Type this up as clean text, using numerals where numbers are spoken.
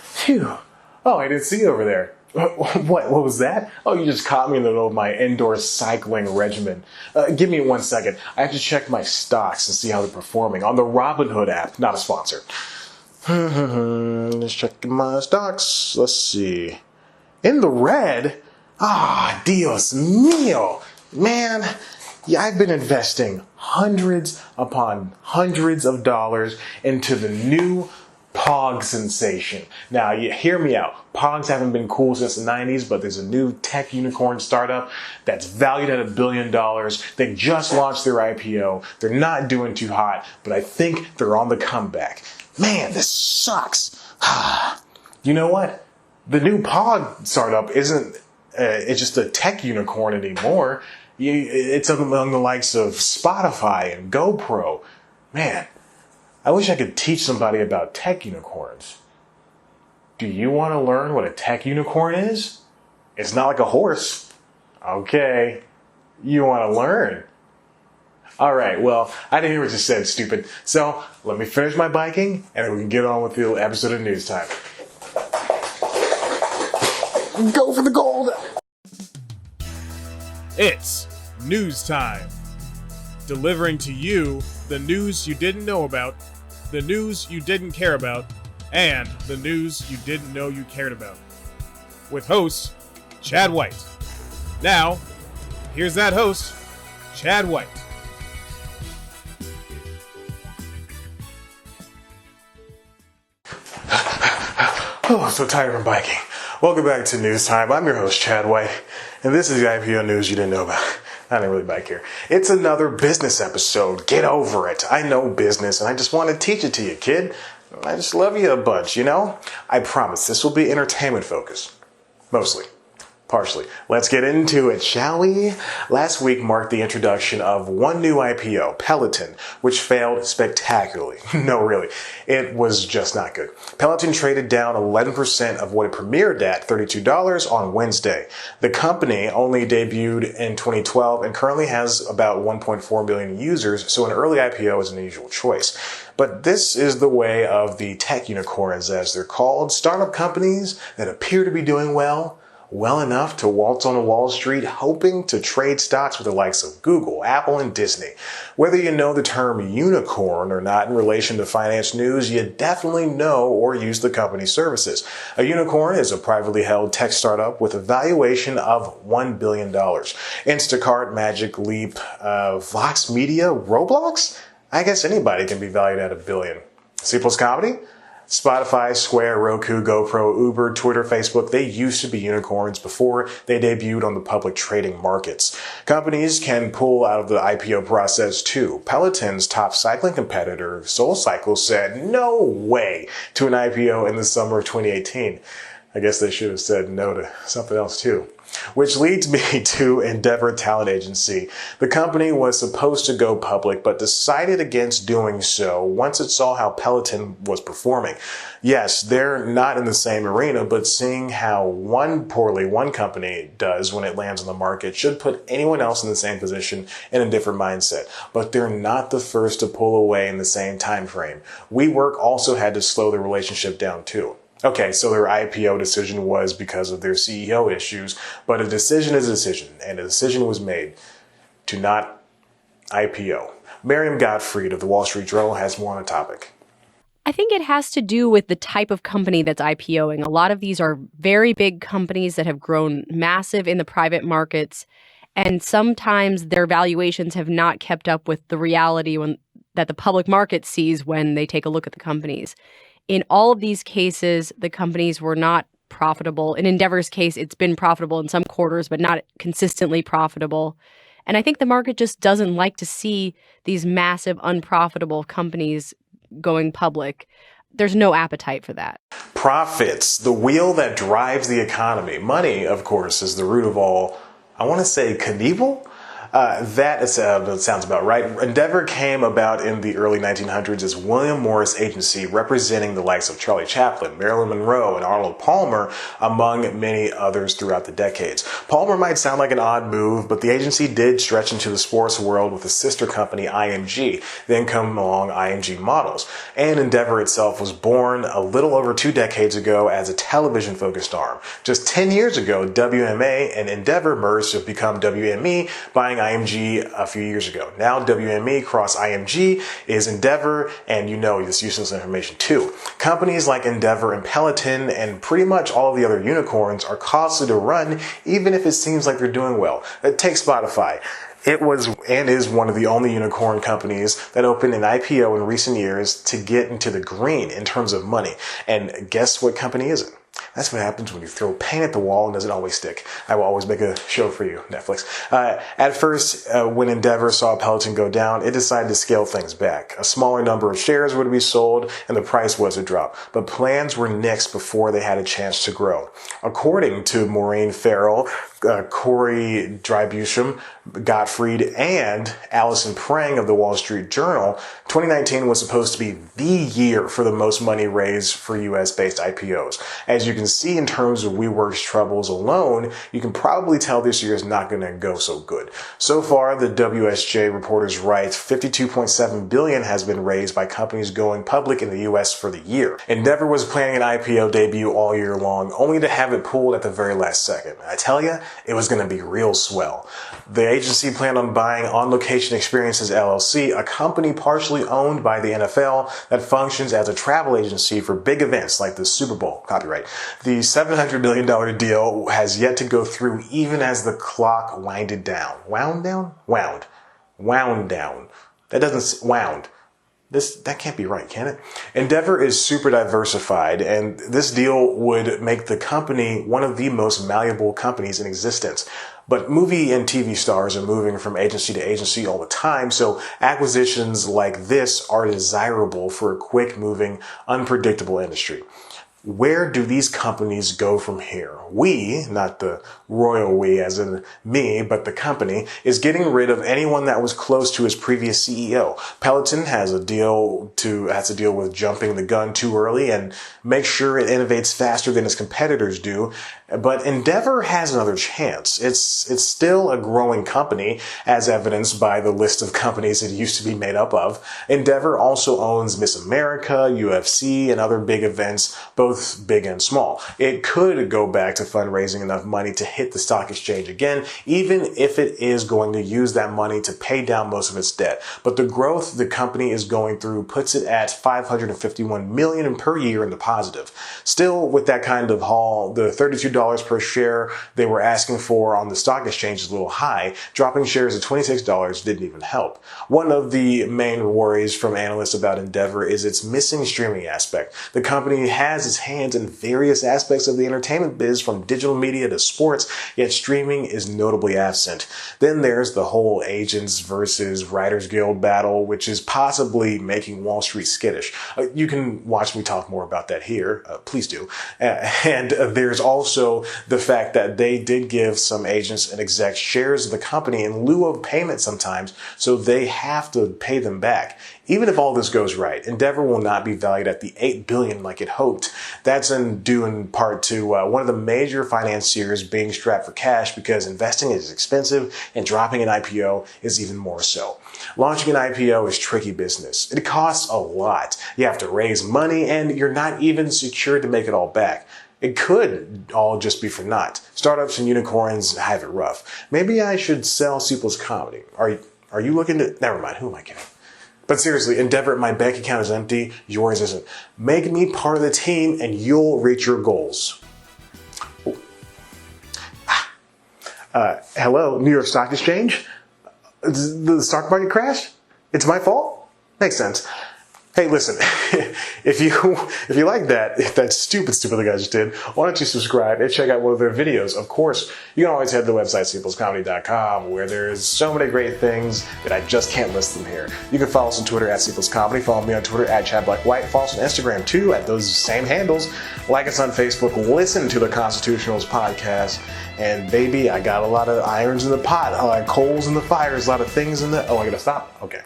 Phew. Oh, I didn't see you over there. What was that? Oh, you just caught me in the middle of my indoor cycling regimen. Give me 1 second. I have to check my stocks and see how they're performing on the Robinhood app. Not a sponsor. Just checking my stocks. Let's see. In the red? Ah, Dios mío. Man, yeah, I've been investing hundreds upon hundreds of dollars into the new Pog sensation. Now, you hear me out. Pogs haven't been cool since the 90s, but there's a new tech unicorn startup that's valued at $1 billion. They just launched their IPO. They're not doing too hot, but I think they're on the comeback. Man, this sucks. You know what? The new Pog startup isn't it's just a tech unicorn anymore. It's among the likes of Spotify and GoPro. Man, I wish I could teach somebody about tech unicorns. Do you want to learn what a tech unicorn is? It's not like a horse. Okay, you want to learn? All right, well, I didn't hear what you said, stupid. So let me finish my biking, and then we can get on with the episode of News Time. Go for the gold! It's News Time. Delivering to you the news you didn't know about, the news you didn't care about, and the news you didn't know you cared about. With host, Chad White. Now, here's that host, Chad White. Oh, so tired from biking. Welcome back to News Time. I'm your host, Chad White, and this is the IPO news you didn't know about. I didn't really bike here. It's another business episode. Get over it. I know business, and I just want to teach it to you, kid. I just love you a bunch, you know? I promise this will be entertainment focused. Mostly. Partially. Let's get into it, shall we? Last week marked the introduction of one new IPO, Peloton, which failed spectacularly. No, really. It was just not good. Peloton traded down 11% of what it premiered at, $32 on Wednesday. The company only debuted in 2012 and currently has about 1.4 million users, so an early IPO is an unusual choice. But this is the way of the tech unicorns, as they're called, startup companies that appear to be doing well enough to waltz on Wall Street, hoping to trade stocks with the likes of Google, Apple, and Disney. Whether you know the term unicorn or not in relation to finance news, you definitely know or use the company's services. A unicorn is a privately held tech startup with a valuation of $1 billion. Instacart, Magic Leap, Vox Media, Roblox? I guess anybody can be valued at $1 billion. C plus comedy? Spotify, Square, Roku, GoPro, Uber, Twitter, Facebook, they used to be unicorns before they debuted on the public trading markets. Companies can pull out of the IPO process too. Peloton's top cycling competitor, SoulCycle, said no way to an IPO in the summer of 2018. I guess they should have said no to something else too. Which leads me to Endeavor Talent Agency. The company was supposed to go public, but decided against doing so once it saw how Peloton was performing. Yes, they're not in the same arena, but seeing how one company does when it lands on the market should put anyone else in the same position in a different mindset. But they're not the first to pull away in the same time frame. WeWork also had to slow the relationship down too. Okay, so their IPO decision was because of their CEO issues, but a decision is a decision, and a decision was made to not IPO. Miriam Gottfried of the Wall Street Journal has more on the topic. I think it has to do with the type of company that's IPOing. A lot of these are very big companies that have grown massive in the private markets, and sometimes their valuations have not kept up with the reality that the public market sees when they take a look at the companies. In all of these cases, the companies were not profitable. In Endeavor's case, it's been profitable in some quarters, but not consistently profitable. And I think the market just doesn't like to see these massive, unprofitable companies going public. There's no appetite for that. Profits, the wheel that drives the economy. Money, of course, is the root of all, I want to say, Knievel? That sounds about right. Endeavor came about in the early 1900s as William Morris Agency, representing the likes of Charlie Chaplin, Marilyn Monroe, and Arnold Palmer, among many others throughout the decades. Palmer might sound like an odd move, but the agency did stretch into the sports world with a sister company, IMG. Then come along IMG Models. And Endeavor itself was born a little over 2 decades ago as a television-focused arm. Just 10 years ago, WMA and Endeavor merged to become WME, buying IMG a few years ago. Now WME cross IMG is Endeavor, and you know this useless information too. Companies like Endeavor and Peloton and pretty much all of the other unicorns are costly to run, even if it seems like they're doing well. Take Spotify. It was and is one of the only unicorn companies that opened an IPO in recent years to get into the green in terms of money. And guess what company is it? That's what happens when you throw paint at the wall and doesn't always stick. I will always make a show for you, Netflix. At first, when Endeavor saw Peloton go down, it decided to scale things back. A smaller number of shares would be sold and the price was to drop. But plans were nixed before they had a chance to grow. According to Maureen Farrell, Corey Drybusham, Gottfried, and Alison Prang of the Wall Street Journal, 2019 was supposed to be the year for the most money raised for US-based IPOs. As you can see in terms of WeWork's troubles alone, you can probably tell this year is not going to go so good. So far, the WSJ reporters write $52.7 billion has been raised by companies going public in the US for the year. Endeavor was planning an IPO debut all year long, only to have it pulled at the very last second. I tell you, it was going to be real swell. The agency planned on buying On Location Experiences LLC, a company partially owned by the NFL that functions as a travel agency for big events like the Super Bowl. Copyright. The $700 million deal has yet to go through even as the clock winded down. Wound down? Wound. Wound down. That doesn't... Wound. That can't be right, can it? Endeavor is super diversified, and this deal would make the company one of the most malleable companies in existence. But movie and TV stars are moving from agency to agency all the time, so acquisitions like this are desirable for a quick-moving, unpredictable industry. Where do these companies go from here? We, not the royal we as in me, but the company, is getting rid of anyone that was close to his previous CEO. Peloton has to deal with jumping the gun too early and make sure it innovates faster than its competitors do. But Endeavor has another chance. It's still a growing company, as evidenced by the list of companies it used to be made up of. Endeavor also owns Miss America, UFC, and other big events, both big and small. It could go back to fundraising enough money to hit the stock exchange again, even if it is going to use that money to pay down most of its debt. But the growth the company is going through puts it at $551 million per year in the positive. Still, with that kind of haul, the $32 per share they were asking for on the stock exchange is a little high. Dropping shares at $26 didn't even help. One of the main worries from analysts about Endeavor is its missing streaming aspect. The company has its hands in various aspects of the entertainment biz, from digital media to sports, yet streaming is notably absent. Then there's the whole agents versus Writers Guild battle, which is possibly making Wall Street skittish. You can watch me talk more about that here. Please do. And there's also the fact that they did give some agents and execs shares of the company in lieu of payment sometimes, so they have to pay them back. Even if all this goes right, Endeavor will not be valued at the $8 billion like it hoped. That's due in part to one of the major financiers being strapped for cash, because investing is expensive and dropping an IPO is even more so. Launching an IPO is tricky business. It costs a lot. You have to raise money and you're not even secured to make it all back. It could all just be for naught. Startups and unicorns have it rough. Maybe I should sell C+ Comedy. Are you looking to... Never mind, who am I kidding? But seriously, Endeavor, my bank account is empty, yours isn't. Make me part of the team and you'll reach your goals. Hello, New York Stock Exchange? The stock market crashed? It's my fault? Makes sense. Hey, listen, if you like that stupid thing I just did, why don't you subscribe and check out one of their videos? Of course, you can always head to the website, cpluscomedy.com, where there's so many great things that I just can't list them here. You can follow us on Twitter at cpluscomedy, follow me on Twitter at ChadBlackWhite, follow us on Instagram too at those same handles, like us on Facebook, listen to the Constitutionals podcast, and baby, I got a lot of irons in the pot, coals in the fires, a lot of things in the, I gotta stop? Okay.